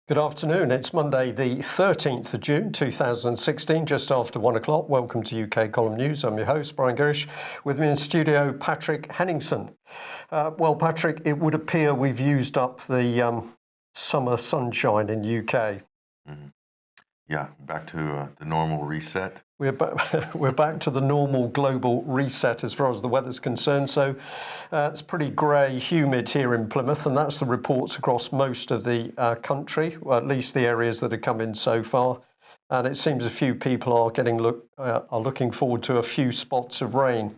Good afternoon. It's Monday, the 13th of June, 2016, just after 1 o'clock. Welcome to UK Column News. I'm your host, Brian Gerrish. With me in studio, Patrick Henningsen. Well, Patrick, it would appear we've used up the summer sunshine in UK. Mm-hmm. Yeah, back to the normal reset. We're back to the normal global reset as far as the weather's concerned. So it's pretty grey, humid here in Plymouth, and that's the reports across most of the country, or at least the areas that have come in so far. And it seems a few people are looking forward to a few spots of rain.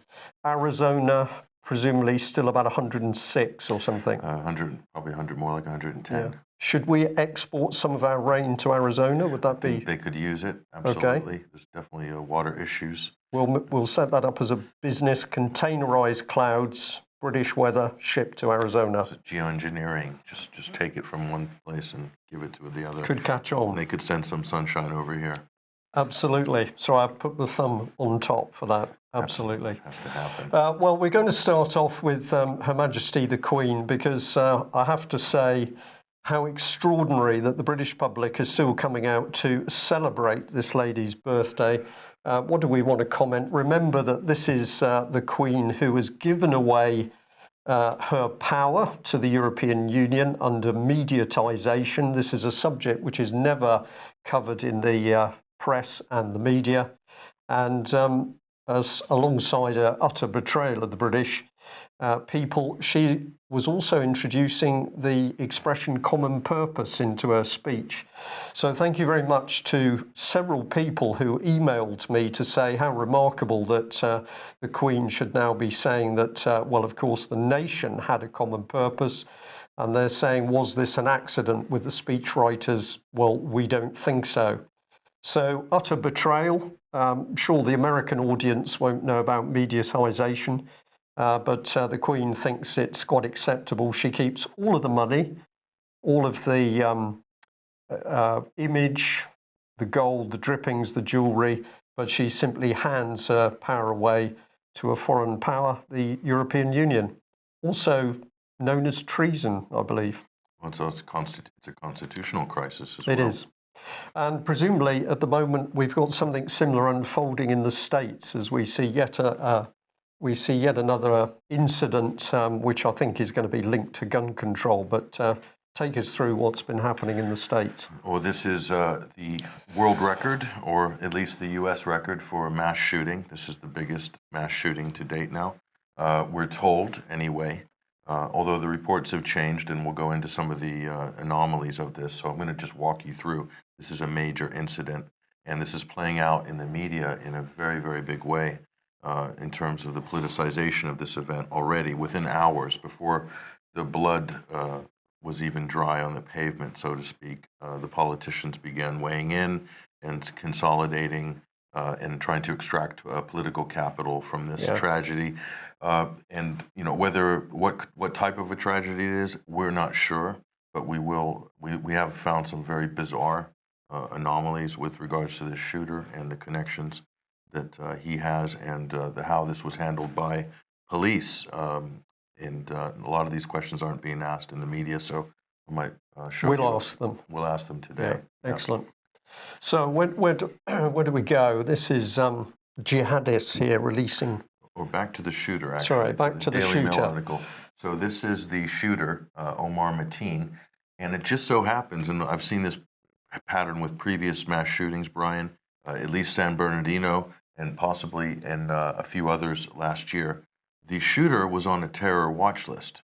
Arizona, presumably still about 106 or something. 100, probably 100 more, like 110. Yeah. Should we export some of our rain to Arizona? Would that be? They could use it, absolutely. Okay. There's definitely water issues. We'll set that up as a business. Containerized clouds, British weather, shipped to Arizona. Geoengineering, just take it from one place and give it to the other. Could catch on. And they could send some sunshine over here. Absolutely. So I put the thumb on top for that. Absolutely. Has to happen. Well, we're going to start off with Her Majesty the Queen, because I have to say how extraordinary that the British public is still coming out to celebrate this lady's birthday. What do we want to comment? Remember that this is the Queen who has given away her power to the European Union under mediatisation. This is a subject which is never covered in the press and the media. And alongside her utter betrayal of the British people, she was also introducing the expression common purpose into her speech. So thank you very much to several people who emailed me to say how remarkable that the Queen should now be saying that, well, of course, the nation had a common purpose. And they're saying, was this an accident with the speechwriters? Well, we don't think so. So utter betrayal. Sure, the American audience won't know about mediatisation, but the Queen thinks it's quite acceptable. She keeps all of the money, all of the image, the gold, the drippings, the jewellery, but she simply hands her power away to a foreign power, the European Union, also known as treason, I believe. Well, so it's a constitutional crisis as well. It is. And presumably, at the moment, we've got something similar unfolding in the States as we see yet another incident, which I think is going to be linked to gun control. But take us through what's been happening in the States. Well, this is the world record, or at least the U.S. record for a mass shooting. This is the biggest mass shooting to date now. We're told, anyway. Although the reports have changed, and we'll go into some of the anomalies of this. So I'm going to just walk you through. This is a major incident, and this is playing out in the media in a very, very big way in terms of the politicization of this event already within hours before the blood was even dry on the pavement, so to speak. The politicians began weighing in and consolidating and trying to extract political capital from this tragedy. And you know, what type of a tragedy it is, we're not sure, but we have found some very bizarre anomalies with regards to this shooter and the connections that he has, and how this was handled by police. And a lot of these questions aren't being asked in the media, so I might show you. We'll ask them. We'll ask them today. Yeah, excellent. So where do we go? This is jihadists here releasing. Or back to the shooter, actually. Sorry, back to the Daily Mail shooter. article. So this is the shooter, Omar Mateen, and it just so happens, and I've seen this pattern with previous mass shootings, Brian, at least San Bernardino and possibly in a few others last year. The shooter was on a terror watch list.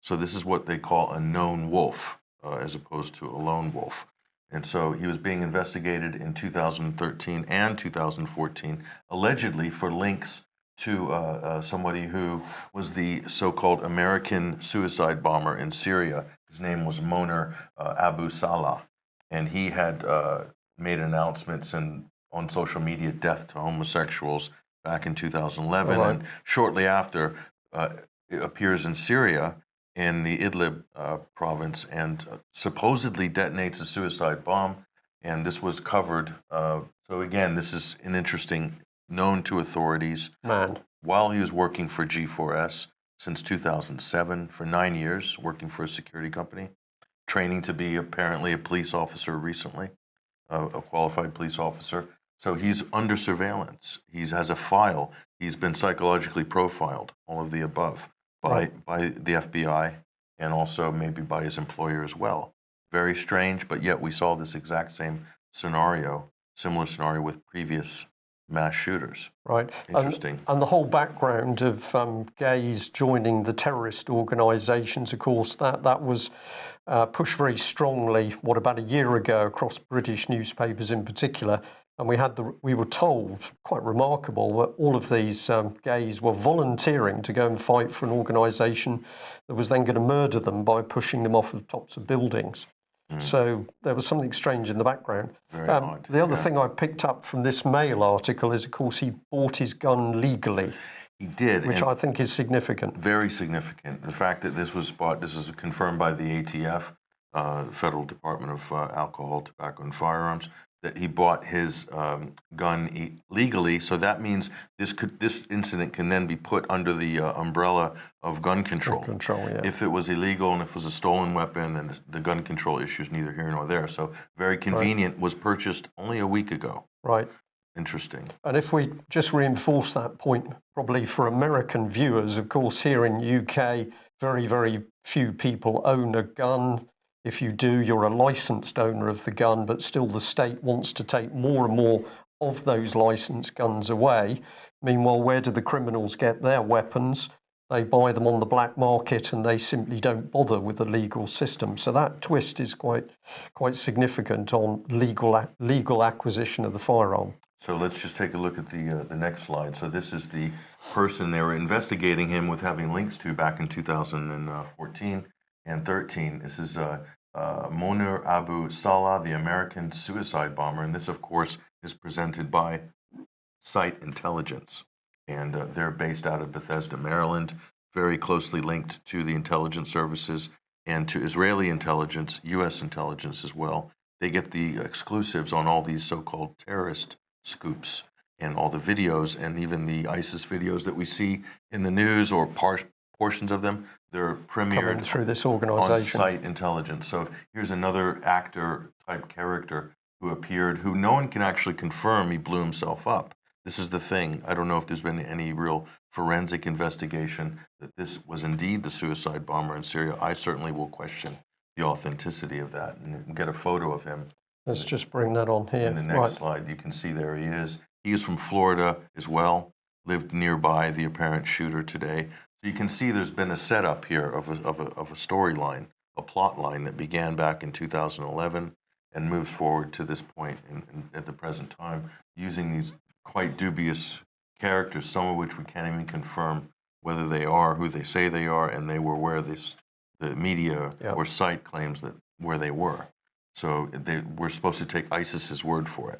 So this is what they call a known wolf, as opposed to a lone wolf. And so he was being investigated in 2013 and 2014, allegedly for links to somebody who was the so-called American suicide bomber in Syria. His name was Moner Abu Salah, and he had made announcements on social media, death to homosexuals, back in 2011. Right. And shortly after, it appears in Syria, in the Idlib province, and supposedly detonates a suicide bomb. And this was covered. So again, this is an interesting, known to authorities. Man. While he was working for G4S since 2007, for 9 years, working for a security company. training to be apparently a police officer recently, a qualified police officer. So he's under surveillance. He has a file. He's been psychologically profiled, all of the above, by the FBI and also maybe by his employer as well. Very strange, but yet we saw this exact same scenario, similar scenario with previous mass shooters. Right. Interesting. And the whole background of gays joining the terrorist organisations, of course, that was pushed very strongly, about a year ago, across British newspapers in particular. And we were told, quite remarkable, that all of these gays were volunteering to go and fight for an organisation that was then going to murder them by pushing them off the tops of buildings. So there was something strange in the background. Very odd. The other thing I picked up from this Mail article is, of course, he bought his gun legally. He did. Which I think is significant. Very significant. The fact that this was bought, this is confirmed by the ATF, the Federal Department of Alcohol, Tobacco, and Firearms, that he bought his gun legally. So that means this incident can then be put under the umbrella of gun control. Gun control, yeah. If it was illegal and if it was a stolen weapon, then the gun control issue is neither here nor there. So very convenient. Was purchased only a week ago. Right. Interesting. And if we just reinforce that point, probably for American viewers, of course, here in UK, very, very few people own a gun. If you do, you're a licensed owner of the gun, but still the state wants to take more and more of those licensed guns away. Meanwhile, where do the criminals get their weapons? They buy them on the black market and they simply don't bother with the legal system. So that twist is quite significant on legal acquisition of the firearm. So let's just take a look at the next slide. So this is the person they were investigating him with having links to back in 2014 and 13. This is Monir Abu Salah, the American suicide bomber. And this, of course, is presented by S.I.T.E Intelligence. And they're based out of Bethesda, Maryland, very closely linked to the intelligence services and to Israeli intelligence, U.S. intelligence as well. They get the exclusives on all these so-called terrorist scoops and all the videos, and even the ISIS videos that we see in the news or portions of them, they're premiered through this organization on S.I.T.E Intelligence. So here's another actor type character who appeared, who no one can actually confirm he blew himself up. This is the thing. I don't know if there's been any real forensic investigation that this was indeed the suicide bomber in Syria. I certainly will question the authenticity of that and get a photo of him. Let's just bring that on here. In the next slide, you can see there he is. He is from Florida as well, lived nearby the apparent shooter today. So you can see there's been a setup here of a storyline, a plot line that began back in 2011 and moves forward to this point at the present time, using these quite dubious characters, some of which we can't even confirm whether they are who they say they are, and they were where the media or S.I.T.E claims that where they were. So we're supposed to take ISIS's word for it,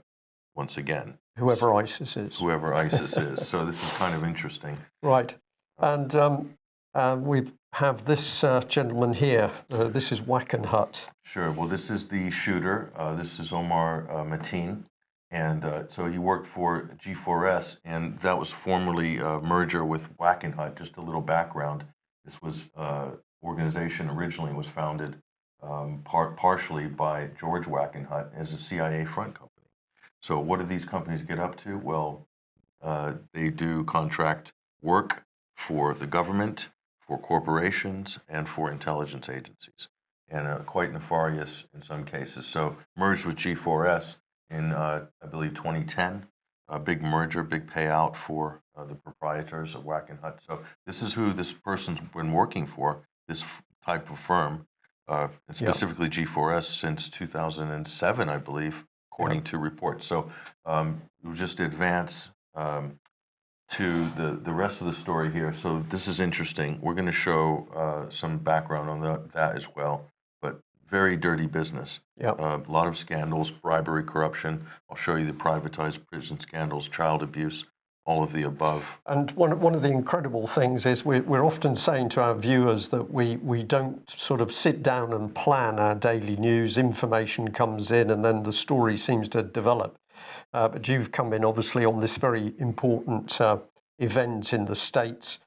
once again. Whoever ISIS is. Whoever ISIS is. So this is kind of interesting. Right. And we have this gentleman here. This is Wackenhut. Sure. Well, this is the shooter. This is Omar Mateen. And so he worked for G4S, and that was formerly a merger with Wackenhut. Just a little background. This was organization originally was founded partially by George Wackenhut as a CIA front company. So what do these companies get up to? Well, they do contract work for the government, for corporations, and for intelligence agencies, and quite nefarious in some cases. So merged with G4S in, I believe, 2010, a big merger, big payout for the proprietors of Wackenhut. So this is who this person's been working for, this type of firm, and specifically G4S since 2007, I believe, according to reports. So we'll just advance to the rest of the story here. So this is interesting. We're going to show some background on that as well, but very dirty business. A lot of scandals, bribery, corruption. I'll show you the privatized prison scandals, child abuse, all of the above. And one of the incredible things is we're often saying to our viewers that we don't sort of sit down and plan our daily news. Information comes in and then the story seems to develop. But you've come in obviously on this very important event in the States.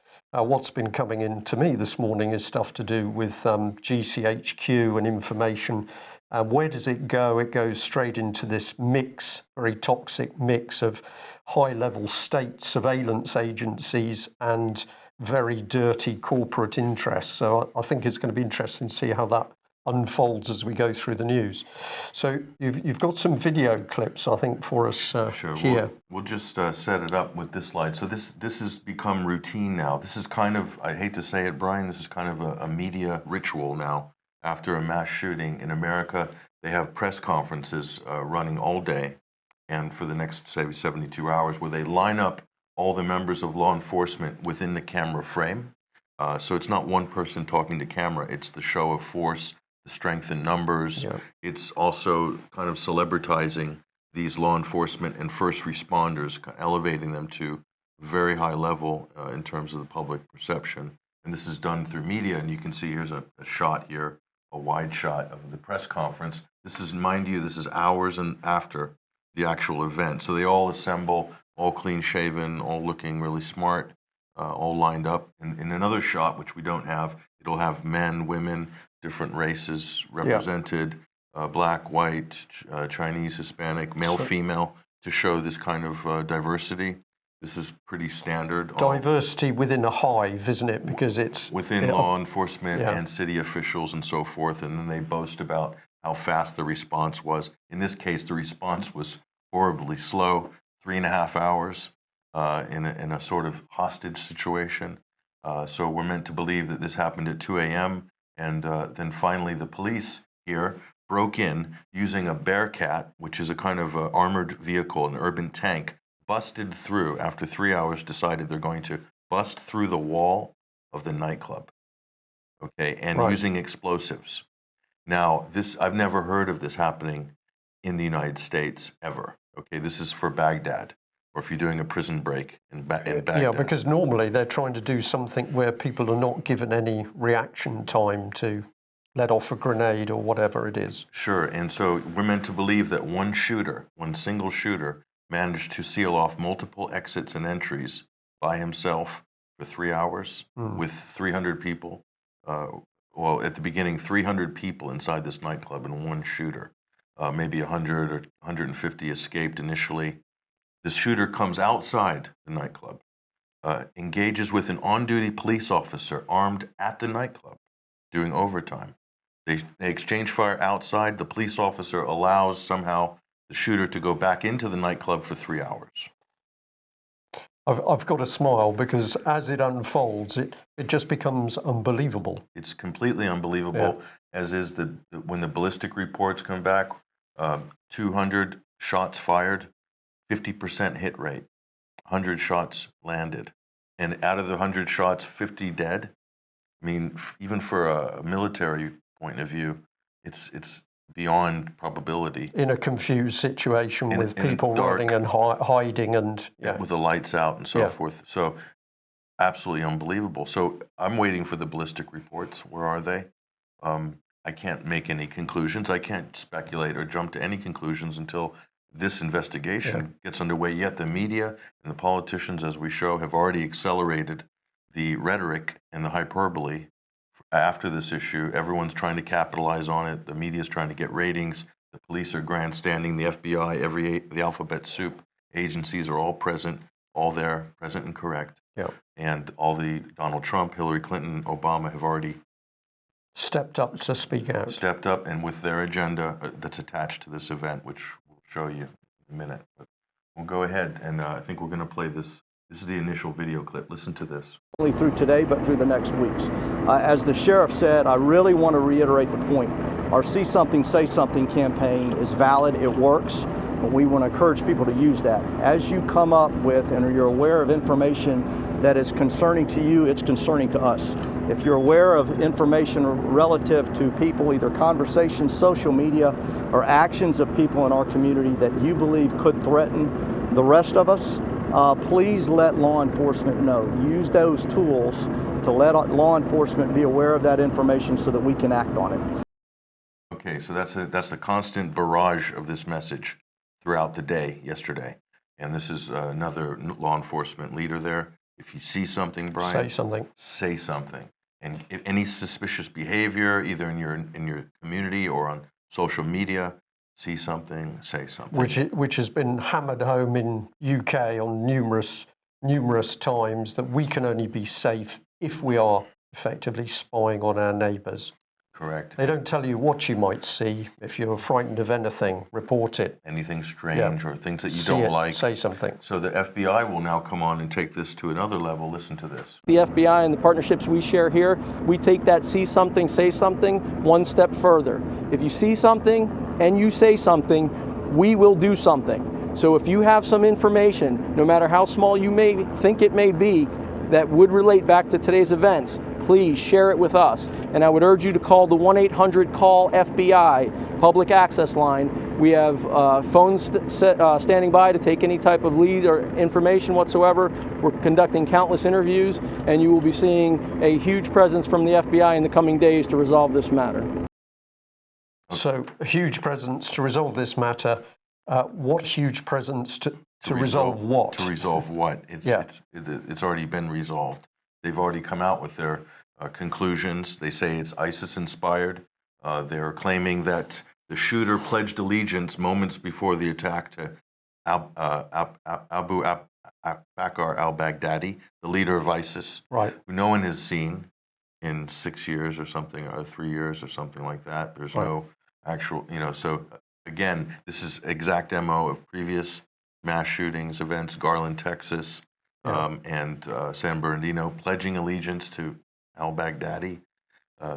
What's been coming in to me this morning is stuff to do with GCHQ and information. Where does it go? It goes straight into this mix, very toxic mix of high-level state surveillance agencies and very dirty corporate interests. So I think it's going to be interesting to see how that unfolds as we go through the news. So you've got some video clips, I think, for us Sure. here. We'll just set it up with this slide. So this has become routine now. This is kind of, I hate to say it, Brian, this is kind of a media ritual now. After a mass shooting in America, they have press conferences running all day and for the next, say, 72 hours, where they line up all the members of law enforcement within the camera frame. So it's not one person talking to camera, it's the show of force, the strength in numbers. Yeah. It's also kind of celebritizing these law enforcement and first responders, elevating them to very high level in terms of the public perception. And this is done through media, and you can see here's a shot here, a wide shot of the press conference. This is, mind you, this is hours and after the actual event. So they all assemble, all clean shaven, all looking really smart, all lined up. And in another shot, which we don't have, it'll have men, women, different races represented, black, white, Chinese, Hispanic, male, female, to show this kind of diversity. This is pretty standard. Diversity within a hive, isn't it? Because it's within law enforcement and city officials and so forth. And then they boast about how fast the response was. In this case, the response was horribly slow, 3.5 hours in a sort of hostage situation. So we're meant to believe that this happened at 2 a.m. And then finally the police here broke in using a Bearcat, which is a kind of armored vehicle, an urban tank, busted through, after 3 hours, decided they're going to bust through the wall of the nightclub, okay, and using explosives. Now, this, I've never heard of this happening in the United States ever, okay? This is for Baghdad, or if you're doing a prison break in Baghdad. Yeah, because normally they're trying to do something where people are not given any reaction time to let off a grenade or whatever it is. Sure, and so we're meant to believe that one shooter, one single shooter, managed to seal off multiple exits and entries by himself for 3 hours with 300 people. Well, at the beginning, 300 people inside this nightclub and one shooter. Maybe 100 or 150 escaped initially. The shooter comes outside the nightclub, engages with an on-duty police officer armed at the nightclub, doing overtime. They exchange fire outside. The police officer allows somehow the shooter to go back into the nightclub for 3 hours. I've got to smile because as it unfolds, it just becomes unbelievable. It's completely unbelievable, as is when the ballistic reports come back, 200 shots fired, 50% hit rate, 100 shots landed. And out of the 100 shots, 50 dead. I mean, even for a military point of view, it's beyond probability. In a confused situation with people running and hiding and... with the lights out and so forth. So absolutely unbelievable. So I'm waiting for the ballistic reports. Where are they? I can't make any conclusions. I can't speculate or jump to any conclusions until this investigation gets underway. Yet the media and the politicians, as we show, have already accelerated the rhetoric and the hyperbole. After this issue, everyone's trying to capitalize on it. The media's trying to get ratings. The police are grandstanding. The FBI, the alphabet soup agencies are all present, all there, present and correct. Yeah. And all the Donald Trump, Hillary Clinton, Obama have already stepped up to speak out. Stepped up, and with their agenda that's attached to this event, which we'll show you in a minute. But we'll go ahead, and I think we're going to play this. This is the initial video clip. Listen to this. Only through today, but through the next weeks. As the sheriff said, I really want to reiterate the point. Our See Something, Say Something campaign is valid, it works, but we want to encourage people to use that. As you come up with and you're aware of information that is concerning to you, it's concerning to us. If you're aware of information relative to people, either conversations, social media, or actions of people in our community that you believe could threaten the rest of us, please let law enforcement know. Use those tools to let law enforcement be aware of that information so that we can act on it. Okay, so that's a constant barrage of this message throughout the day yesterday. And this is another law enforcement leader there. If you see something, Brian, Say something. Say something. And if any suspicious behavior, either in your community or on social media, see something, say something. Which has been hammered home in UK on numerous times, that we can only be safe if we are effectively spying on our neighbours. Correct. They don't tell you what you might see. If you're frightened of anything, report it. Anything strange or things that you See don't it, like. say something. So the FBI will now come on and take this to another level. Listen to this. The FBI and the partnerships we share here, we take that see something, say something one step further. If you see something and you say something, we will do something. So if you have some information, no matter how small you may think it may be, that would relate back to today's events, please share it with us. And I would urge you to call the 1-800-CALL-FBI public access line. We have phones standing by to take any type of lead or information whatsoever. We're conducting countless interviews, and you will be seeing a huge presence from the FBI in the coming days to resolve this matter. So a huge presence to resolve this matter. What huge presence to resolve what? To resolve what? It's already been resolved. They've already come out with their conclusions. They say it's ISIS-inspired. They're claiming that the shooter pledged allegiance moments before the attack to Abu Bakr al-Baghdadi, the leader of ISIS, right, who no one has seen in 6 years or something, or 3 years or something like that. There's no actual, so again, this is exact MO of previous mass shootings, events, Garland, Texas, and San Bernardino, pledging allegiance to al-Baghdadi.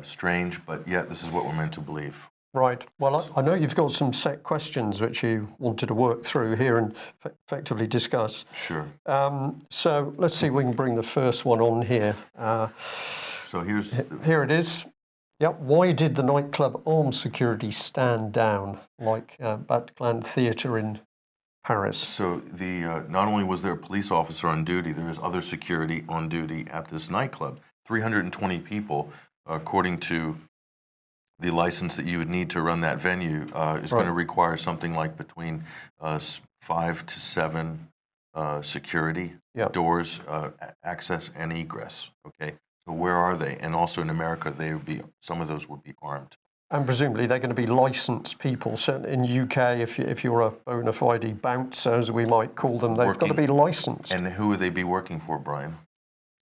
Strange, but yet this is what we're meant to believe. Right. Well, I know you've got some set questions which you wanted to work through here and effectively discuss. Sure. So let's see if we can bring the first one on here. So here it is. Yep. Why did the nightclub armed security stand down like Bataclan Theatre in Paris? So not only was there a police officer on duty, there was other security on duty at this nightclub. 320 people, according to the license that you would need to run that venue, is going to require something like between 5 to 7 security doors, access and egress. Okay. So where are they? And also in America, some of those would be armed. And presumably they're going to be licensed people. Certainly in UK, if you're a bona fide bouncer, as we might call them, they've got to be licensed. And who would they be working for, Brian?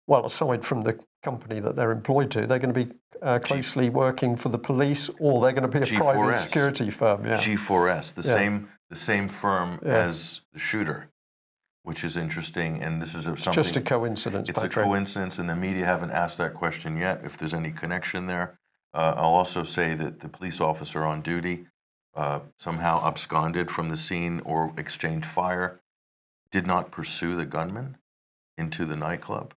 Well, aside from the company that they're employed to, they're going to be closely working for the police, or they're going to be a private security firm. Yeah. G4S, the same firm as the shooter, which is interesting. And this is something. It's just a coincidence, It's Patrick. a coincidence, and the media haven't asked that question yet, if there's any connection there. I'll also say that the police officer on duty somehow absconded from the scene or exchanged fire, did not pursue the gunman into the nightclub.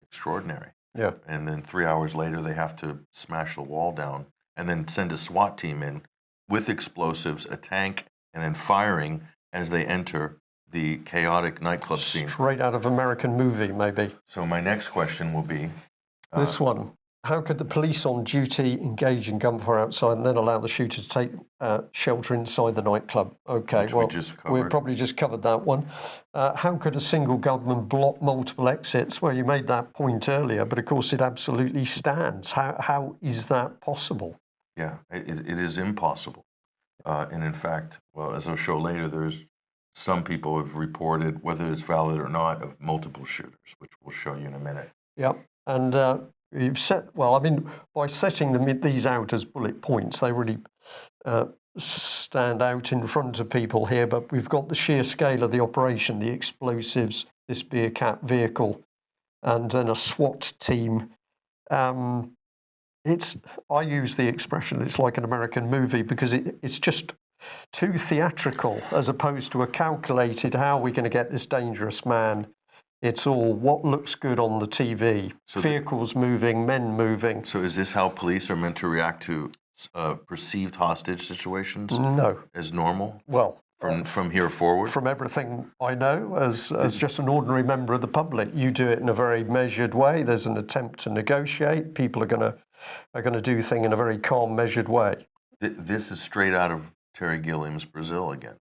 Extraordinary. Yeah. And then 3 hours later, they have to smash the wall down and then send a SWAT team in with explosives, a tank, and then firing as they enter the chaotic nightclub scene. Straight out of American movie, maybe. So my next question will be... this one. How could the police on duty engage in gunfire outside and then allow the shooter to take shelter inside the nightclub? Okay, well, we probably just covered that one. How could a single gunman block multiple exits? Well, you made that point earlier, but of course it absolutely stands. How is that possible? Yeah, it is impossible. And in fact, well, as I'll show later, there's some people have reported, whether it's valid or not, of multiple shooters, which we'll show you in a minute. Yep, and you've set, well, I mean, by setting these out as bullet points, they really stand out in front of people here, but we've got the sheer scale of the operation, the explosives, this Bearcat vehicle, and then a SWAT team. I use the expression, it's like an American movie, because it's just too theatrical, as opposed to a calculated, how are we going to get this dangerous man? It's all what looks good on the TV. So vehicles moving, men moving. So is this how police are meant to react to perceived hostage situations? No. As normal? Well, from here forward? From everything I know, as just an ordinary member of the public, you do it in a very measured way. There's an attempt to negotiate. People are going to do things in a very calm, measured way. This is straight out of Terry Gilliam's Brazil again.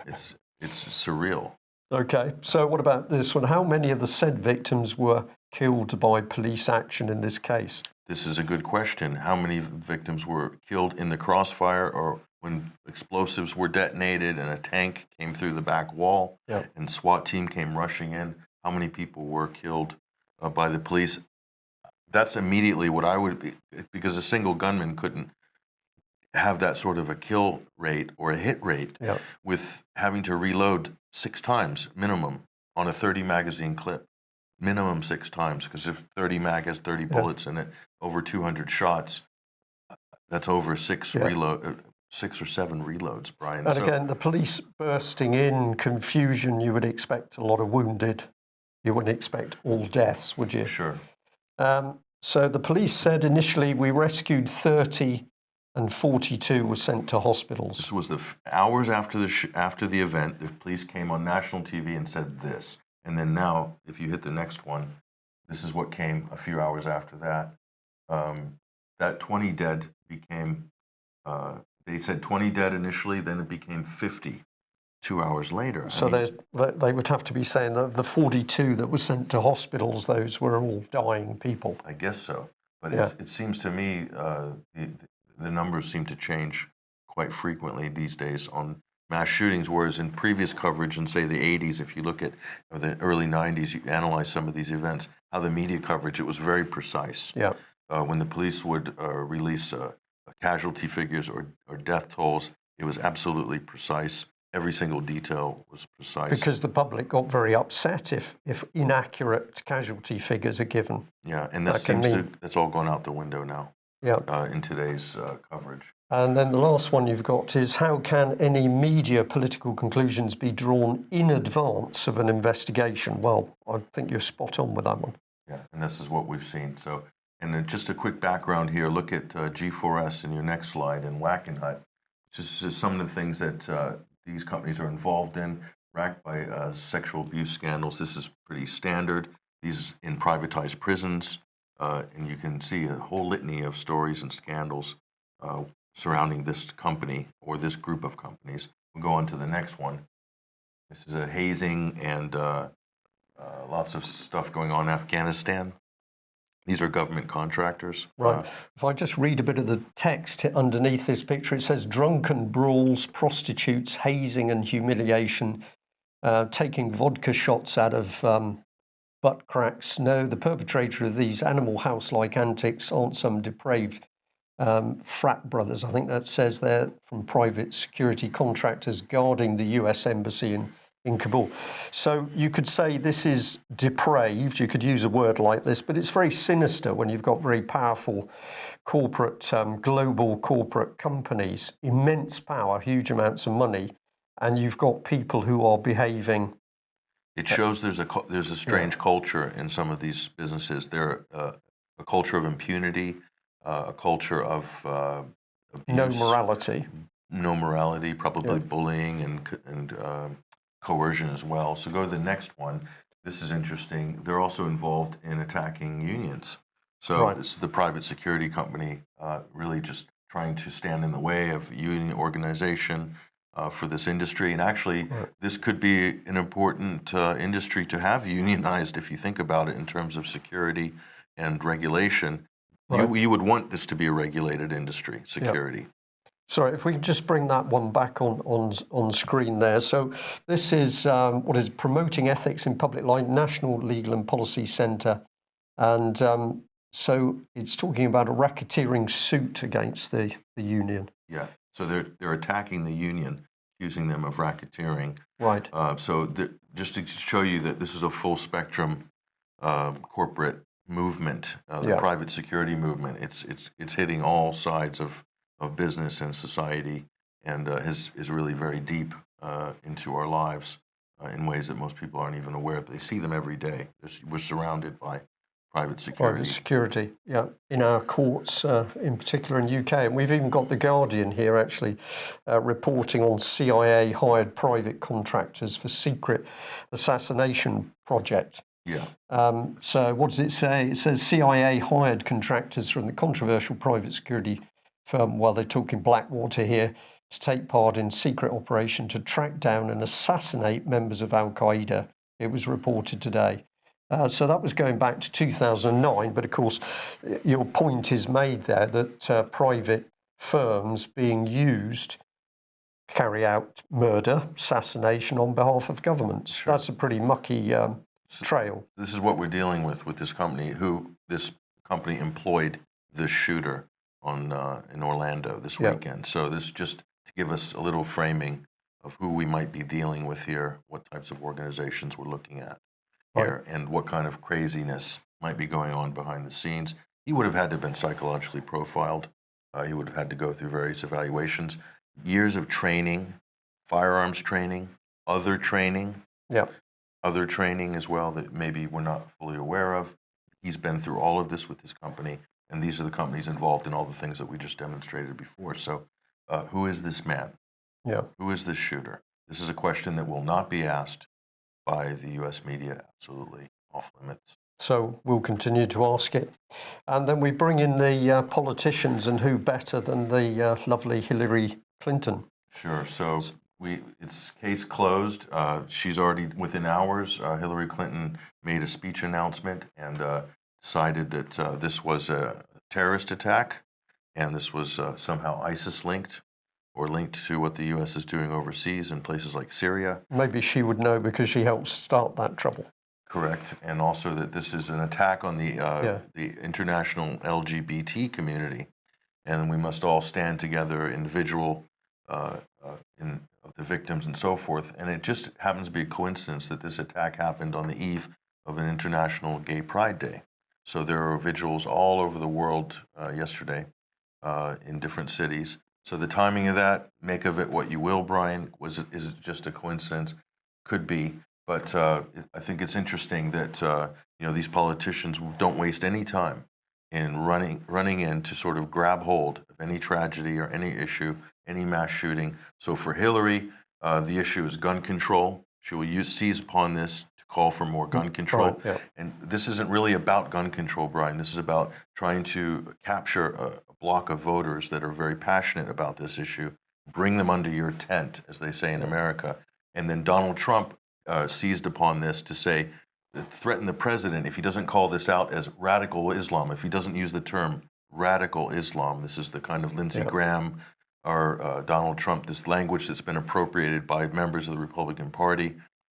It's surreal. Okay, so what about this one? How many of the said victims were killed by police action in this case? This is a good question. How many victims were killed in the crossfire or when explosives were detonated and a tank came through the back wall and SWAT team came rushing in? How many people were killed by the police? That's immediately what I would be, because a single gunman couldn't have that sort of a kill rate or a hit rate with having to reload 6 times minimum on a 30 magazine clip. Minimum 6 times, because if 30 mag has 30 bullets in it, over 200 shots, that's over 6 or 7 reloads, Brian. And again, the police bursting in, confusion, you would expect a lot of wounded. You wouldn't expect all deaths, would you? Sure. So the police said initially we rescued 30 and 42 were sent to hospitals. This was the hours after the event. The police came on national TV and said this. And then now, if you hit the next one, this is what came a few hours after that. That 20 dead became, they said 20 dead initially, then it became 50 2 hours later. So they would have to be saying that of the 42 that were sent to hospitals, those were all dying people. I guess so. But it seems to me the numbers seem to change quite frequently these days on mass shootings, whereas in previous coverage in, say, the 80s, if you look at the early 90s, you analyze some of these events, how the media coverage, it was very precise. Yeah. When the police would release casualty figures or death tolls, it was absolutely precise. Every single detail was precise. Because the public got very upset if inaccurate casualty figures are given. Yeah, and that's all gone out the window now. Yeah. In today's coverage. And then the last one you've got is, how can any media political conclusions be drawn in advance of an investigation? Well, I think you're spot on with that one. Yeah, and this is what we've seen. So, and then just a quick background here, look at G4S in your next slide and Wackenhut. Just some of the things that these companies are involved in, racked by sexual abuse scandals. This is pretty standard. These in privatized prisons, and you can see a whole litany of stories and scandals surrounding this company or this group of companies. We'll go on to the next one. This is a hazing and lots of stuff going on in Afghanistan. These are government contractors. Right. If I just read a bit of the text underneath this picture, it says drunken brawls, prostitutes, hazing and humiliation, taking vodka shots out of butt cracks. No, the perpetrator of these Animal House-like antics aren't some depraved frat brothers. I think that says they're from private security contractors guarding the US Embassy in Kabul. So you could say this is depraved, you could use a word like this, but it's very sinister when you've got very powerful corporate, global corporate companies, immense power, huge amounts of money, and you've got people who are behaving. It shows there's a strange culture in some of these businesses. They're a culture of impunity, a culture of abuse, no morality, probably bullying and coercion as well. So go to the next one. This is interesting. They're also involved in attacking unions. So this is the private security company really just trying to stand in the way of union organization for this industry. And actually, this could be an important industry to have unionized if you think about it in terms of security and regulation. You would want this to be a regulated industry, security. Sorry, if we could just bring that one back on screen there. So this is what is Promoting Ethics in Public Life, National Legal and Policy Centre. And so it's talking about a racketeering suit against the union. Yeah, so they're attacking the union, accusing them of racketeering. Right. So just to show you that this is a full spectrum corporate movement, the private security movement. It's hitting all sides of business and society, and is really very deep into our lives in ways that most people aren't even aware of. They see them every day. We're surrounded by private security. Private security, yeah, in our courts, in particular in UK. And we've even got The Guardian here actually reporting on CIA-hired private contractors for secret assassination project. Yeah. So what does it say? It says CIA hired contractors from the controversial private security firm, well, they're talking Blackwater here, to take part in secret operation to track down and assassinate members of Al-Qaeda, it was reported today. So that was going back to 2009, but of course, your point is made there that private firms being used to carry out murder, assassination on behalf of governments. Sure. That's a pretty mucky trail. This is what we're dealing with this company, this company employed the shooter in Orlando this weekend. So this just to give us a little framing of who we might be dealing with here, what types of organizations we're looking at here, and what kind of craziness might be going on behind the scenes. He would have had to have been psychologically profiled. He would have had to go through various evaluations, years of training, firearms training, other training as well that maybe we're not fully aware of. He's been through all of this with his company, and these are the companies involved in all the things that we just demonstrated before. So who is this man? Who is this shooter? This is a question that will not be asked by the U.S. media, absolutely off limits. So we'll continue to ask it. And then we bring in the politicians, and who better than the lovely Hillary Clinton? Sure. So it's case closed. She's already, within hours, Hillary Clinton made a speech announcement and decided that this was a terrorist attack, and this was somehow ISIS linked, or linked to what the U.S. is doing overseas in places like Syria. Maybe she would know because she helped start that trouble. Correct, and also that this is an attack on the international LGBT community, and we must all stand together, individual of the victims and so forth. And it just happens to be a coincidence that this attack happened on the eve of an International Gay Pride Day. So there are vigils all over the world yesterday in different cities. So the timing of that, make of it what you will, Brian. Is it just a coincidence? Could be. But I think it's interesting that these politicians don't waste any time in running in to sort of grab hold of any tragedy or any issue, any mass shooting. So for Hillary, the issue is gun control. She will seize upon this to call for more gun control. Right, And this isn't really about gun control, Brian. This is about trying to capture a block of voters that are very passionate about this issue, bring them under your tent, as they say in America. And then Donald Trump seized upon this to threaten the president if he doesn't call this out as radical Islam, if he doesn't use the term radical Islam. This is the kind of Lindsey Graham or Donald Trump, this language that's been appropriated by members of the Republican Party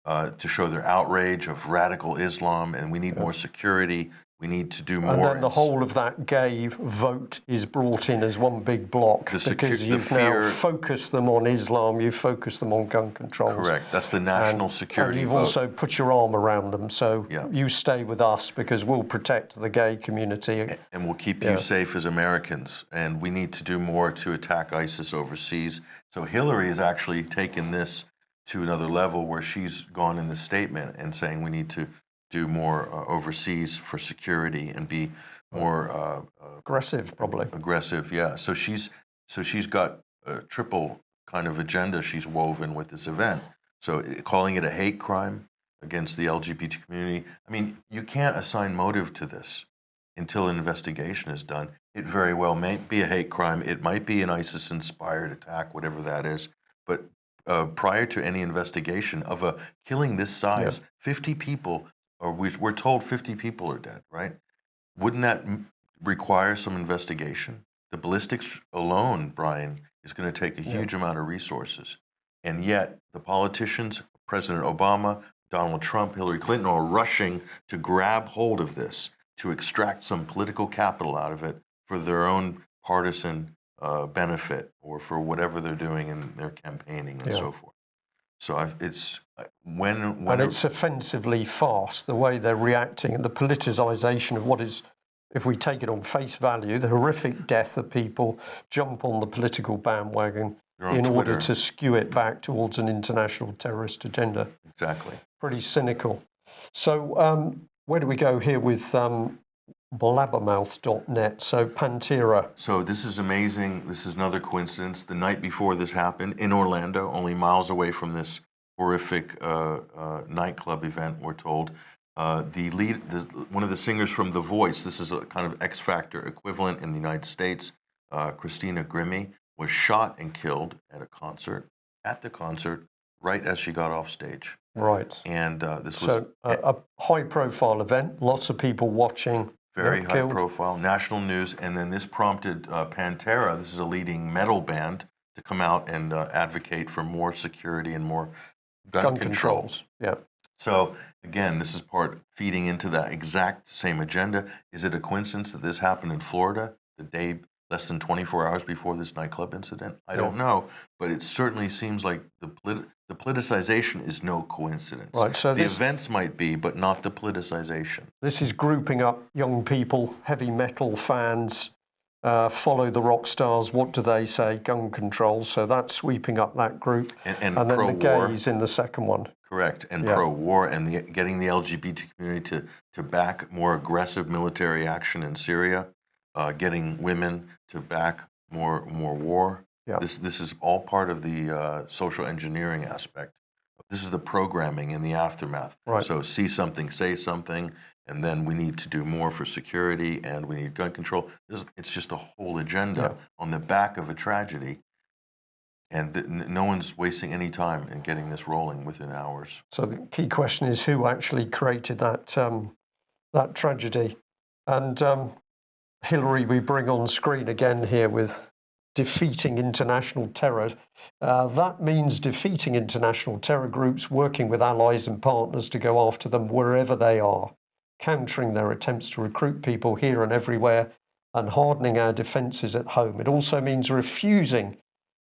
to show their outrage of radical Islam, and we need more security. We need to do more. And then the whole of that gay vote is brought in as one big block because you've now focused them on Islam, you've focused them on gun control. Correct. That's the national security And you've vote. also put your arm around them. So you stay with us because we'll protect the gay community. And we'll keep you safe as Americans. And we need to do more to attack ISIS overseas. So Hillary has actually taken this to another level where she's gone in this statement and saying we need to do more overseas for security and be more aggressive, probably. Aggressive, yeah. So she's got a triple kind of agenda she's woven with this event. So calling it a hate crime against the LGBT community. I mean, you can't assign motive to this until an investigation is done. It very well may be a hate crime. It might be an ISIS-inspired attack, whatever that is. But prior to any investigation of a killing this size, 50 people. Or we're told 50 people are dead, right? Wouldn't that require some investigation? The ballistics alone, Brian, is going to take a huge amount of resources. And yet the politicians, President Obama, Donald Trump, Hillary Clinton, are rushing to grab hold of this, to extract some political capital out of it for their own partisan benefit or for whatever they're doing in their campaigning and so forth. So it's and it's offensively fast, the way they're reacting and the politicization of what is, if we take it on face value, the horrific death of people, jump on the political bandwagon in order to skew it back towards an international terrorist agenda. Exactly. Pretty cynical. So where do we go here with blabbermouth.net? So Pantera. So this is amazing. This is another coincidence. The night before this happened in Orlando, only miles away from this horrific nightclub event, we're told, one of the singers from The Voice, this is a kind of X Factor equivalent in the United States, Christina Grimmie, was shot and killed at the concert, right as she got off stage. Right. And this So was a high-profile event, lots of people watching. very Yep, high killed. profile, national news, and then this prompted Pantera, this is a leading metal band, to come out and advocate for more security and more gun control. Controls. Yeah. So again, this is part feeding into that exact same agenda. Is it a coincidence that this happened in Florida the day less than 24 hours before this nightclub incident? I don't know, but it certainly seems like the politicization is no coincidence. Right, so the this- events might be, but not the politicization. This is grouping up young people, heavy metal fans, follow the rock stars. What do they say? Gun control. So that's sweeping up that group. And then the pro-war. gays in the second one. Correct, and Yeah. pro-war, and getting the LGBT community to back more aggressive military action in Syria, getting women to back more war. Yeah. This is all part of the social engineering aspect. This is the programming in the aftermath. Right. So see something, say something, and then we need to do more for security, and we need gun control. It's just a whole agenda on the back of a tragedy. And no one's wasting any time in getting this rolling within hours. So the key question is who actually created that that tragedy. And Hillary, we bring on screen again here with defeating international terror. That means defeating international terror groups, working with allies and partners to go after them wherever they are, countering their attempts to recruit people here and everywhere, and hardening our defences at home. It also means refusing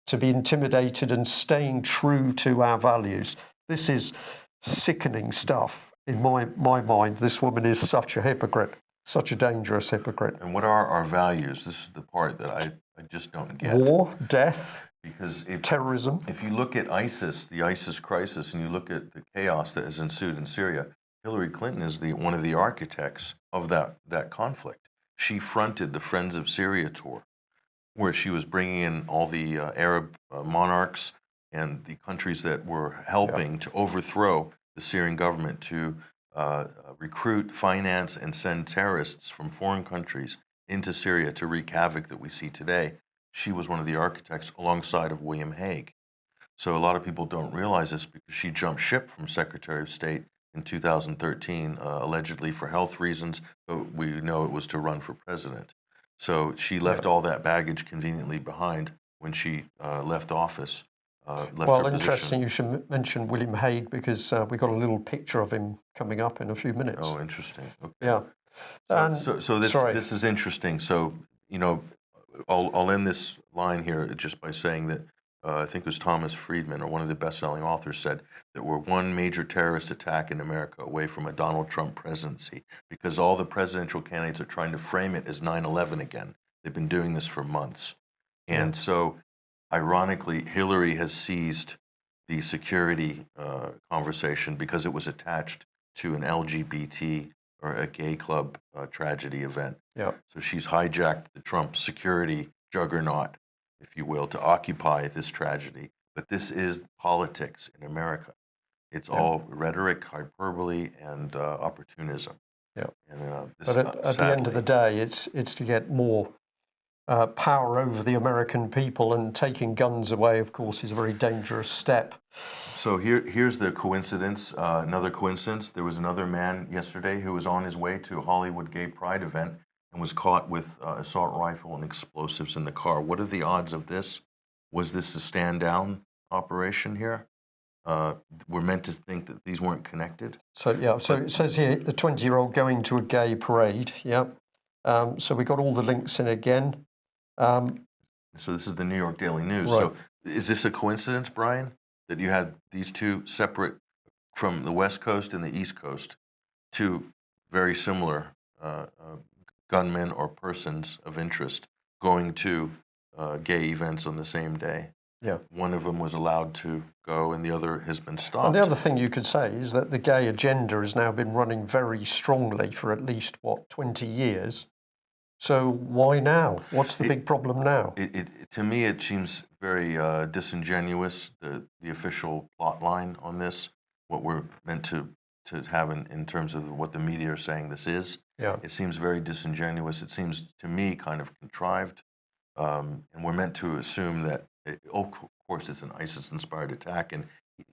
to be intimidated and staying true to our values. This is sickening stuff. In my mind, this woman is such a hypocrite, such a dangerous hypocrite. And what are our values? This is the part that I just don't get. War, death, Because terrorism. if you look at ISIS, the ISIS crisis, and you look at the chaos that has ensued in Syria, Hillary Clinton is one of the architects of that conflict. She fronted the Friends of Syria tour, where she was bringing in all the Arab monarchs and the countries that were helping to overthrow the Syrian government, to recruit, finance, and send terrorists from foreign countries into Syria to wreak havoc that we see today. She was one of the architects alongside of William Hague. So a lot of people don't realize this because she jumped ship from Secretary of State in 2013, allegedly for health reasons, but we know it was to run for president. So she left all that baggage conveniently behind when she left office. Well, interesting you should mention William Hague, because we got a little picture of him coming up in a few minutes. Oh, interesting. Okay. Yeah. So this is interesting. So, you know, I'll end this line here just by saying that I think it was Thomas Friedman, or one of the best-selling authors, said that we're one major terrorist attack in America away from a Donald Trump presidency, because all the presidential candidates are trying to frame it as 9/11 again. They've been doing this for months. And so, ironically, Hillary has seized the security conversation because it was attached to an LGBT or a gay club tragedy event. Yeah. So she's hijacked the Trump security juggernaut, if you will, to occupy this tragedy. But this is politics in America. It's all rhetoric, hyperbole, and opportunism. Yeah. And, But at the end of the day, it's to get more power over the American people, and taking guns away, of course, is a very dangerous step. So here's the coincidence, another coincidence. There was another man yesterday who was on his way to a Hollywood gay pride event and was caught with assault rifle and explosives in the car. What are the odds of this? Was this a stand-down operation here? We're meant to think that these weren't connected. So it says here, the 20-year-old going to a gay parade. Yeah. So we got all the links in again. So this is the New York Daily News. Right. So is this a coincidence, Brian, that you had these two separate, from the West Coast and the East Coast, two very similar gunmen or persons of interest going to gay events on the same day? Yeah. One of them was allowed to go, and the other has been stopped. And the other thing you could say is that the gay agenda has now been running very strongly for at least, 20 years. So why now? What's the big problem now? To me, it seems very disingenuous, the official plot line on this, what we're meant to have in terms of what the media are saying this is. Yeah. It seems very disingenuous. It seems to me kind of contrived. And we're meant to assume that, of course, it's an ISIS-inspired attack, and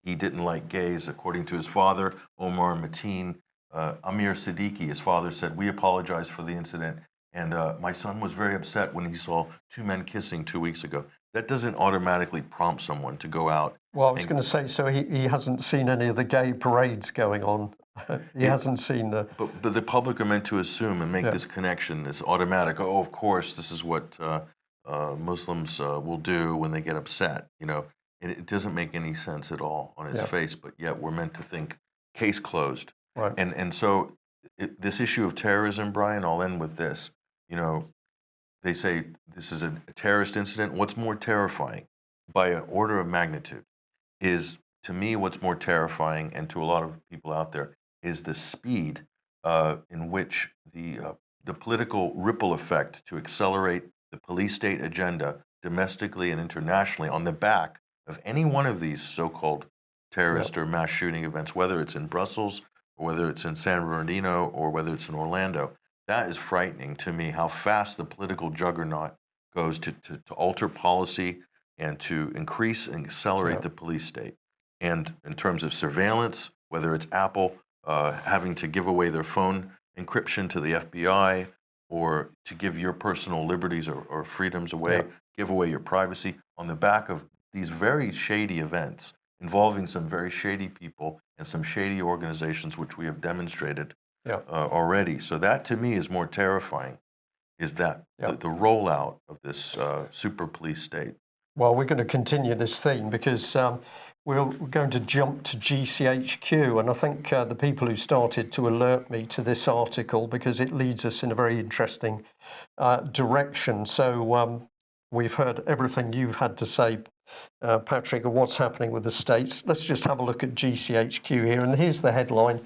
he didn't like gays, according to his father, Omar Mateen. Amir Siddiqui, his father, said, "We apologize for the incident, and my son was very upset when he saw two men kissing 2 weeks ago." That doesn't automatically prompt someone to go out. Well, I was going to say, so he hasn't seen any of the gay parades going on. He hasn't seen the... But the public are meant to assume and make this connection, this automatic, oh, of course, this is what Muslims will do when they get upset. You know, it doesn't make any sense at all on its face, but yet we're meant to think case closed. Right. And so this issue of terrorism, Brian, I'll end with this. You know, they say this is a terrorist incident. What's more terrifying by an order of magnitude is, to me, what's more terrifying, and to a lot of people out there, is the speed in which the political ripple effect to accelerate the police state agenda domestically and internationally on the back of any one of these so-called terrorist or mass shooting events, whether it's in Brussels or whether it's in San Bernardino or whether it's in Orlando. That is frightening to me, how fast the political juggernaut goes to alter policy and to increase and accelerate the police state. And in terms of surveillance, whether it's Apple having to give away their phone encryption to the FBI, or to give your personal liberties or freedoms away, give away your privacy on the back of these very shady events involving some very shady people and some shady organizations, which we have demonstrated already. So that, to me, is more terrifying, is that the rollout of this super police state. Well, we're going to continue this theme because we're going to jump to GCHQ, and I think the people who started to alert me to this article, because it leads us in a very interesting direction. So we've heard everything you've had to say, Patrick, of what's happening with the states. Let's just have a look at GCHQ here, and here's the headline: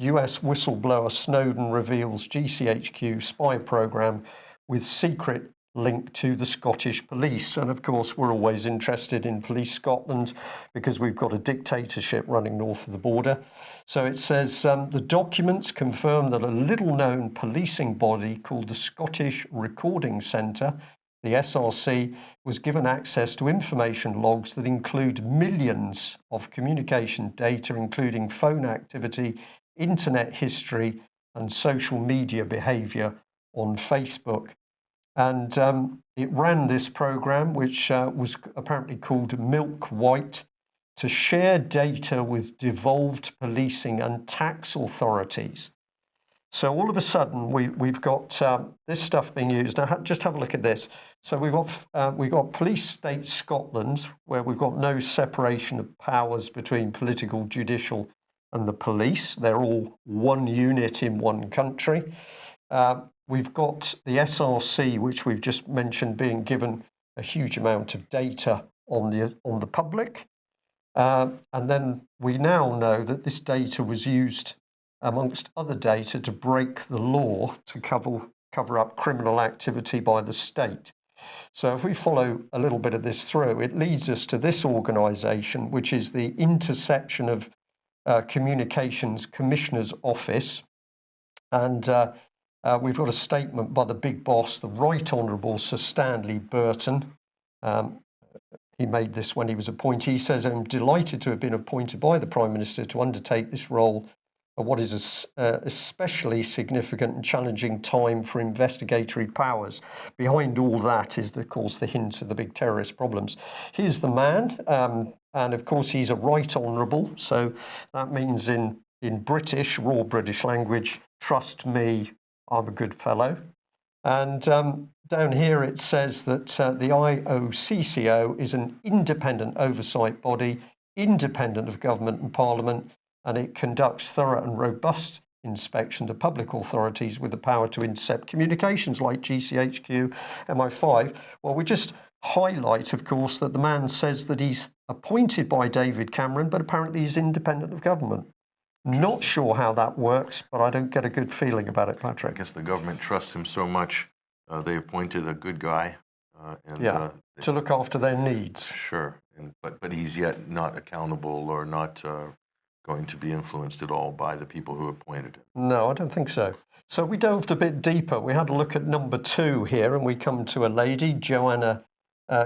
US whistleblower Snowden reveals GCHQ spy program with secret link to the Scottish police. And of course, we're always interested in Police Scotland because we've got a dictatorship running north of the border. So it says the documents confirm that a little-known policing body called the Scottish Recording Centre, the SRC, was given access to information logs that include millions of communication data, including phone activity, internet history, and social media behaviour on Facebook. And it ran this program, which was apparently called Milk White, to share data with devolved policing and tax authorities. So all of a sudden, we've got this stuff being used. Now, just have a look at this. So we've got Police State Scotland, where we've got no separation of powers between political, judicial, and the police. They're all one unit in one country. We've got the SRC, which we've just mentioned, being given a huge amount of data on the public. And then we now know that this data was used, amongst other data, to break the law, to cover up criminal activity by the state. So if we follow a little bit of this through, it leads us to this organisation, which is the Interception of Communications Commissioner's Office. And we've got a statement by the big boss, the Right Honourable Sir Stanley Burton. He made this when he was appointed. He says, "I'm delighted to have been appointed by the Prime Minister to undertake this role at what is a especially significant and challenging time for investigatory powers." Behind all that is, of course, the hint of the big terrorist problems. Here's the man, and of course he's a Right Honourable, so that means in British, raw British language, trust me, I'm a good fellow. And down here it says that the IOCCO is an independent oversight body, independent of government and parliament, and it conducts thorough and robust inspection to public authorities with the power to intercept communications like GCHQ, MI5. Well, we just highlight, of course, that the man says that he's appointed by David Cameron, but apparently he's independent of government. Not sure how that works, but I don't get a good feeling about it, Patrick. I guess the government trusts him so much, they appointed a good guy. To look after their needs. Sure, but he's yet not accountable or not going to be influenced at all by the people who appointed him. No, I don't think so. So we delved a bit deeper. We had a look at number 2 here, and we come to a lady, Joanna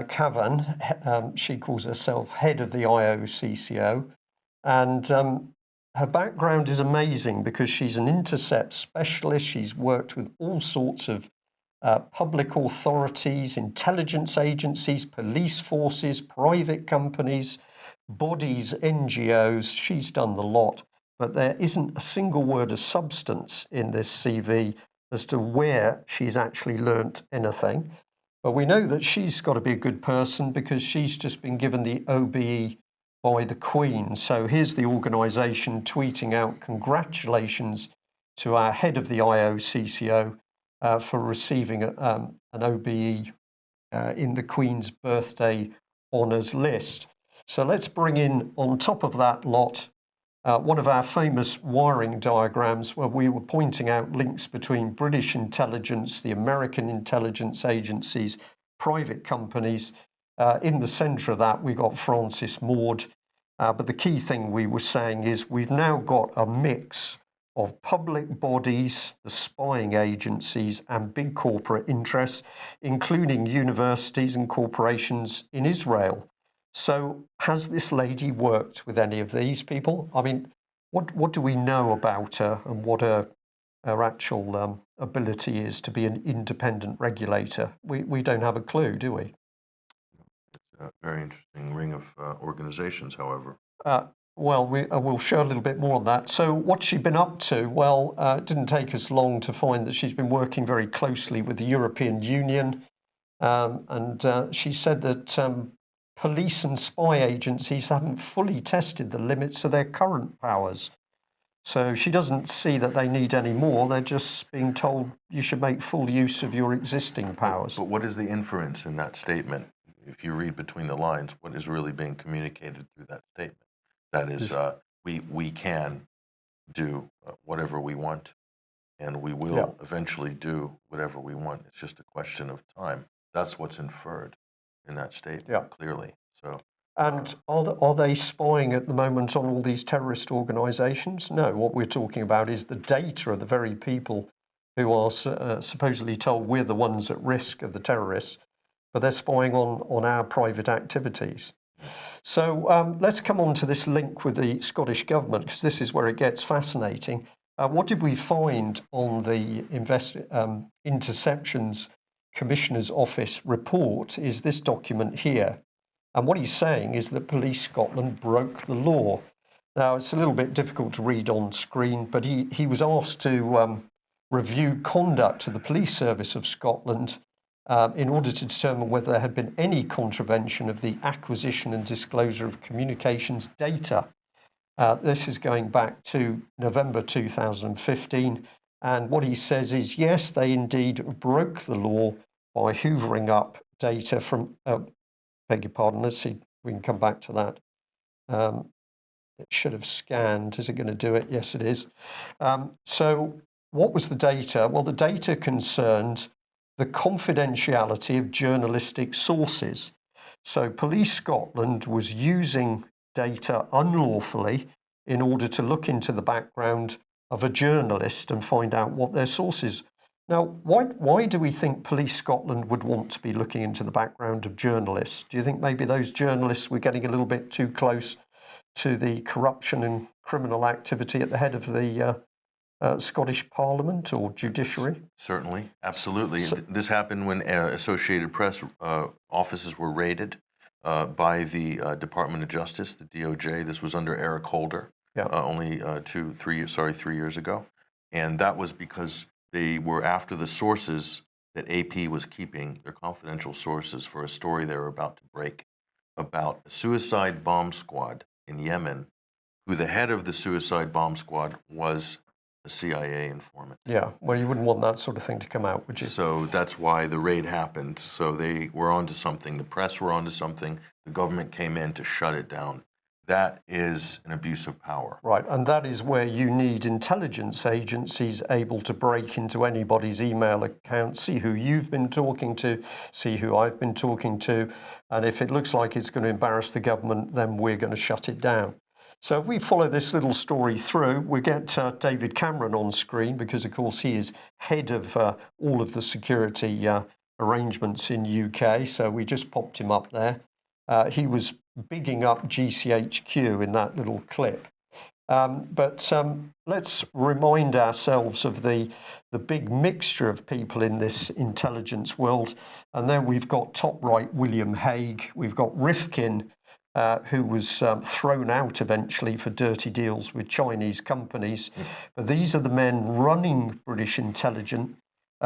Cavan. She calls herself head of the IOCCO, and her background is amazing because she's an intercept specialist. She's worked with all sorts of public authorities, intelligence agencies, police forces, private companies, bodies, NGOs. She's done the lot, but there isn't a single word of substance in this CV as to where she's actually learnt anything. But we know that she's got to be a good person because she's just been given the OBE by the Queen. So here's the organisation tweeting out congratulations to our head of the IOCCO for receiving an OBE in the Queen's birthday honours list. So let's bring in, on top of that lot, one of our famous wiring diagrams where we were pointing out links between British intelligence, the American intelligence agencies, private companies. In the centre of that, we got Francis Maud. But the key thing we were saying is we've now got a mix of public bodies, the spying agencies, and big corporate interests, including universities and corporations in Israel. So has this lady worked with any of these people? I mean, what do we know about her and what her actual ability is to be an independent regulator? We don't have a clue, do we? It's a very interesting ring of organizations, however. Well, we'll show a little bit more on that. So what's she been up to? Well, it didn't take us long to find that she's been working very closely with the European Union. And she said that police and spy agencies haven't fully tested the limits of their current powers. So she doesn't see that they need any more. They're just being told you should make full use of your existing powers. But what is the inference in that statement? If you read between the lines, what is really being communicated through that statement? That is, we can do whatever we want, and we will eventually do whatever we want. It's just a question of time. That's what's inferred in that statement, clearly. So, and are they spying at the moment on all these terrorist organisations? No, what we're talking about is the data of the very people who are supposedly told we're the ones at risk of the terrorists, but they're spying on our private activities. So let's come on to this link with the Scottish government, because this is where it gets fascinating. What did we find on the Interceptions Commissioner's Office report is this document here. And what he's saying is that Police Scotland broke the law. Now, it's a little bit difficult to read on screen, but he was asked to review conduct of the police service of Scotland in order to determine whether there had been any contravention of the acquisition and disclosure of communications data. This is going back to November 2015. And what he says is, yes, they indeed broke the law by hoovering up data from, beg your pardon, let's see, we can come back to that. It should have scanned. Is it going to do it? Yes, it is. So what was the data? Well, the data concerned the confidentiality of journalistic sources. So Police Scotland was using data unlawfully in order to look into the background of a journalist and find out what their sources. Now, why do we think Police Scotland would want to be looking into the background of journalists? Do you think maybe those journalists were getting a little bit too close to the corruption and criminal activity at the head of the Scottish Parliament or judiciary? Certainly, absolutely. This happened when Associated Press offices were raided by the Department of Justice, the DOJ. This was under Eric Holder, only 3 years ago. And that was because they were after the sources that AP was keeping, their confidential sources, for a story they were about to break about a suicide bomb squad in Yemen, who the head of the suicide bomb squad was a CIA informant. Yeah, well, you wouldn't want that sort of thing to come out, would you? So that's why the raid happened. So they were onto something. The press were onto something. The government came in to shut it down. That is an abuse of power. Right, and that is where you need intelligence agencies able to break into anybody's email account, see who you've been talking to, see who I've been talking to, and if it looks like it's going to embarrass the government, then we're going to shut it down. So if we follow this little story through, we get David Cameron on screen because, of course, he is head of all of the security arrangements in UK. So we just popped him up there. He was bigging up GCHQ in that little clip. But let's remind ourselves of the big mixture of people in this intelligence world. And then we've got top right William Hague. We've got Rifkin, who was thrown out eventually for dirty deals with Chinese companies. But these are the men running British intelligence.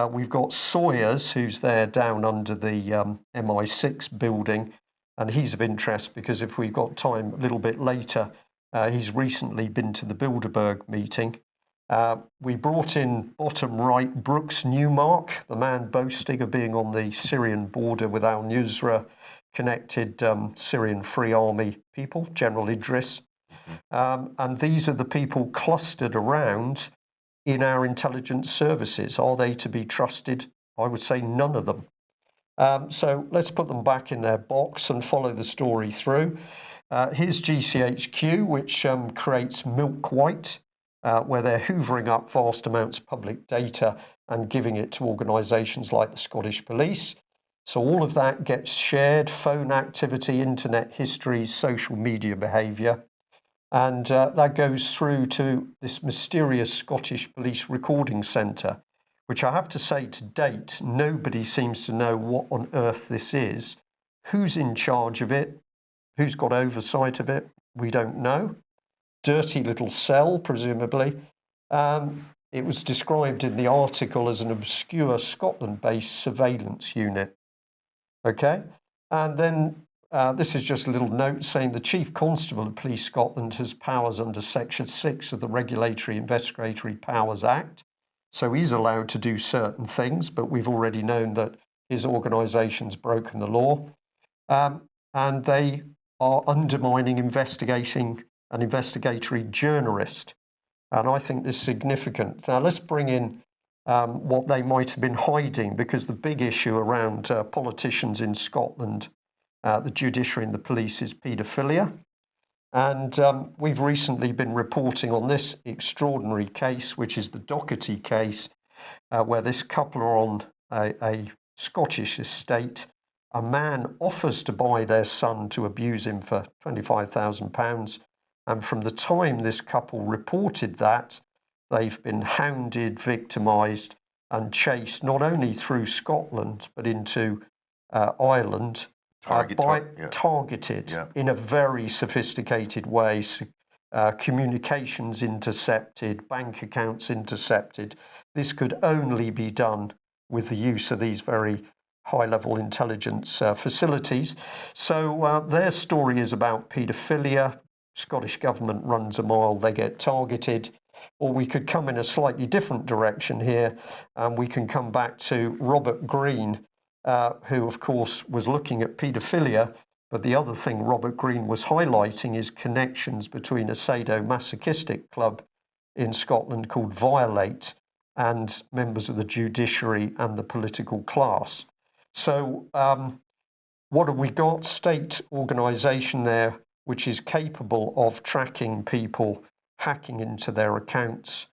We've got Sawyers, who's there down under the MI6 building. And he's of interest because if we've got time a little bit later, he's recently been to the Bilderberg meeting. We brought in bottom right Brooks Newmark, the man boasting of being on the Syrian border with al-Nusra connected Syrian Free Army people, General Idris. And these are the people clustered around in our intelligence services. Are they to be trusted? I would say none of them. So let's put them back in their box and follow the story through. Here's GCHQ, which creates Milk White, where they're hoovering up vast amounts of public data and giving it to organisations like the Scottish Police. So all of that gets shared, phone activity, internet histories, social media behaviour. And that goes through to this mysterious Scottish Police Recording Centre, which I have to say to date, nobody seems to know what on earth this is. Who's in charge of it? Who's got oversight of it? We don't know. Dirty little cell, presumably. It was described in the article as an obscure Scotland-based surveillance unit. Okay, and then this is just a little note saying the Chief Constable of Police Scotland has powers under Section 6 of the Regulatory Investigatory Powers Act. So he's allowed to do certain things, but we've already known that his organisation's broken the law. And they are undermining an investigatory journalist. And I think this is significant. Now let's bring in what they might have been hiding, because the big issue around politicians in Scotland, the judiciary and the police, is paedophilia. And we've recently been reporting on this extraordinary case, which is the Doherty case, where this couple are on a Scottish estate. A man offers to buy their son to abuse him for £25,000. And from the time this couple reported that, they've been hounded, victimised and chased not only through Scotland, but into Ireland, targeted in a very sophisticated way, communications intercepted, bank accounts intercepted. This could only be done with the use of these very high-level intelligence facilities. So their story is about paedophilia. Scottish government runs a mile, they get targeted. Or we could come in a slightly different direction here, and we can come back to Robert Greene, who, of course, was looking at paedophilia. But the other thing Robert Greene was highlighting is connections between a sadomasochistic club in Scotland called Violate and members of the judiciary and the political class. So what have we got? State organisation there, which is capable of tracking people, hacking into their accounts.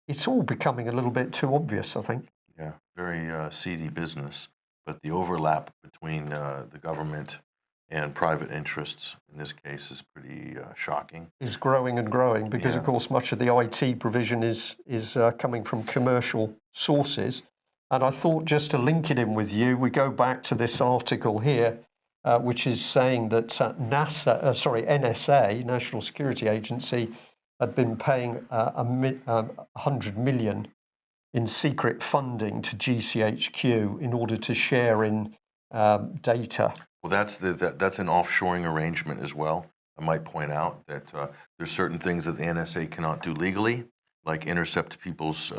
It's all becoming a little bit too obvious, I think. Yeah, very seedy business. But the overlap between the government and private interests in this case is pretty shocking. Is growing and growing because, of course, much of the IT provision is coming from commercial sources. And I thought, just to link it in with you, we go back to this article here, which is saying that NSA, National Security Agency, had been paying 100 million in secret funding to GCHQ in order to share in data. Well, that's an offshoring arrangement as well. I might point out that there's certain things that the NSA cannot do legally, like intercept people's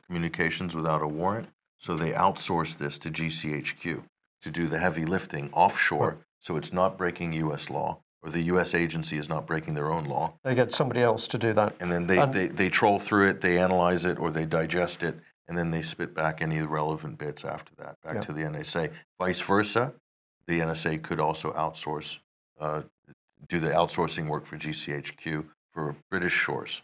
communications without a warrant. So they outsource this to GCHQ to do the heavy lifting offshore. So it's not breaking U.S. law, or the U.S. agency is not breaking their own law. They get somebody else to do that. And then they troll through it, they analyze it, or they digest it, and then they spit back any relevant bits after that, back to the NSA. Vice versa, the NSA could also outsource do the outsourcing work for GCHQ for British shores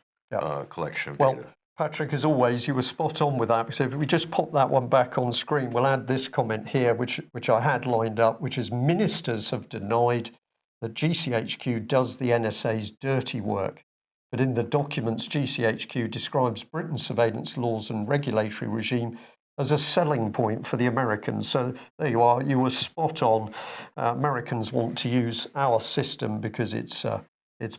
collection of Well, data. Patrick, as always, you were spot on with that. So if we just pop that one back on screen, we'll add this comment here, which I had lined up, which is ministers have denied that GCHQ does the NSA's dirty work. But in the documents, GCHQ describes Britain's surveillance laws and regulatory regime as a selling point for the Americans. So there you are. You were spot on. Americans want to use our system because it's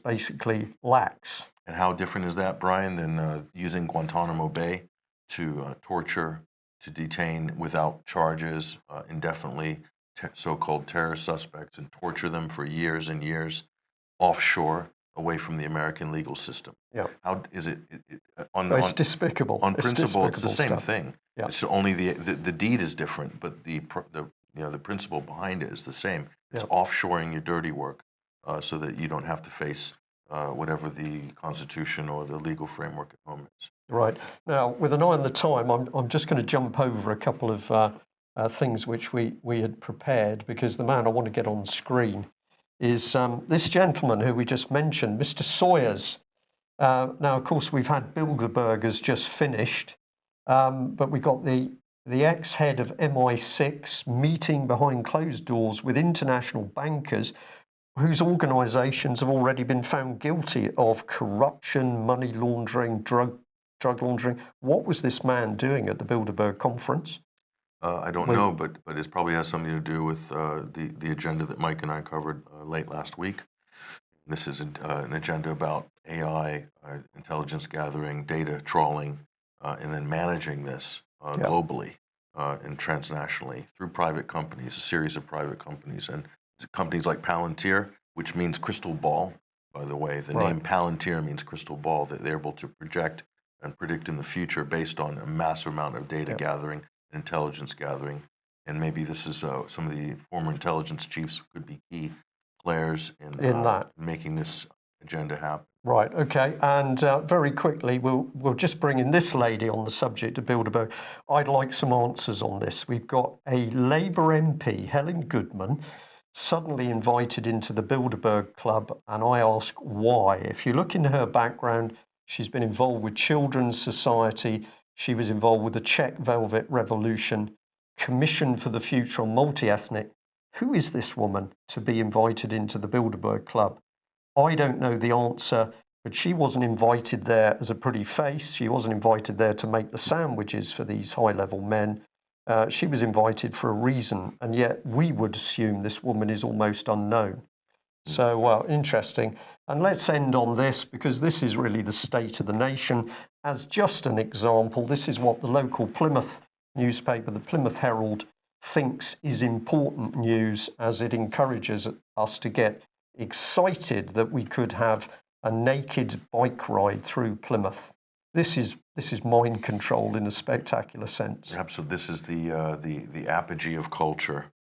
basically lax. And how different is that, Brian, than using Guantanamo Bay to torture, to detain without charges indefinitely so-called terror suspects and torture them for years and years offshore, away from the American legal system? Yeah. How is it? It's despicable. On principle, it's the same thing. Yeah. It's only the deed is different, but the principle behind it is the same. It's offshoring your dirty work so that you don't have to face whatever the Constitution or the legal framework at home is. Right. Now, with an eye on the time, I'm just going to jump over a couple of things which we had prepared, because the man I want to get on screen is this gentleman who we just mentioned, Mr. Sawyers. Now, of course, we've had Bilderbergers just finished, but we got the ex-head of MI6 meeting behind closed doors with international bankers whose organisations have already been found guilty of corruption, money laundering, drug laundering. What was this man doing at the Bilderberg conference? I don't know, but it probably has something to do with the agenda that Mike and I covered late last week. This is an agenda about AI, intelligence gathering, data trawling, and then managing this globally and transnationally through private companies, a series of private companies. And companies like Palantir, which means crystal ball, by the way. The name Palantir means crystal ball, that they're able to project and predict in the future based on a massive amount of data gathering, intelligence gathering. And maybe this is some of the former intelligence chiefs could be key players in that, making this agenda happen. Right, okay. And very quickly, we'll just bring in this lady on the subject of Bilderberg. I'd like some answers on this. We've got a Labour MP, Helen Goodman, suddenly invited into the Bilderberg Club, and I ask why. If you look into her background, she's been involved with Children's Society. She was involved with the Czech Velvet Revolution, Commission for the Future on Multi-Ethnic. Who is this woman to be invited into the Bilderberg Club? I don't know the answer, but she wasn't invited there as a pretty face. She wasn't invited there to make the sandwiches for these high-level men. She was invited for a reason, and yet we would assume this woman is almost unknown. So, interesting. And let's end on this, because this is really the state of the nation. As just an example, this is what the local Plymouth newspaper, the Plymouth Herald, thinks is important news, as it encourages us to get excited that we could have a naked bike ride through Plymouth. This is mind control in a spectacular sense. Absolutely, this is the apogee of culture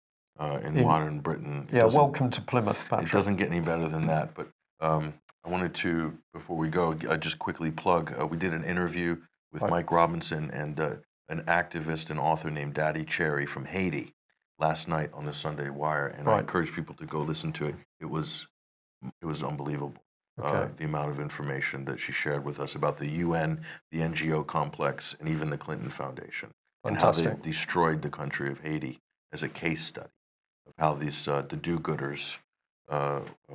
in modern Britain. Welcome to Plymouth, Patrick. It doesn't get any better than that. But I wanted to, before we go, just quickly plug. We did an interview with Mike Robinson and an activist and author named Daddy Cherry from Haiti last night on the Sunday Wire, and I encourage people to go listen to it. It was unbelievable. The amount of information that she shared with us about the UN, the NGO complex, and even the Clinton Foundation, and how they destroyed the country of Haiti as a case study of how these the do-gooders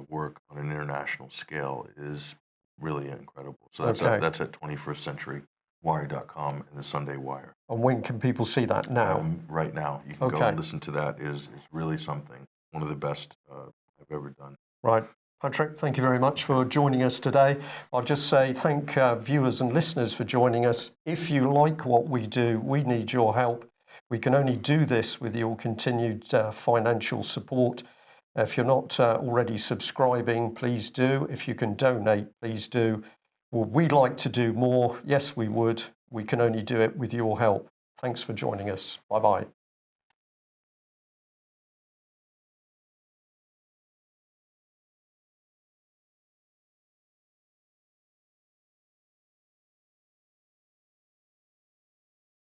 work on an international scale is really incredible. So that's at 21stcenturywire.com and the Sunday Wire. And when can people see that now? Right now. You can go and listen to that. It's really something. One of the best I've ever done. Right. Patrick, thank you very much for joining us today. I'll just say thank viewers and listeners for joining us. If you like what we do, we need your help. We can only do this with your continued financial support. If you're not already subscribing, please do. If you can donate, please do. Would we like to do more? Yes, we would. We can only do it with your help. Thanks for joining us. Bye-bye.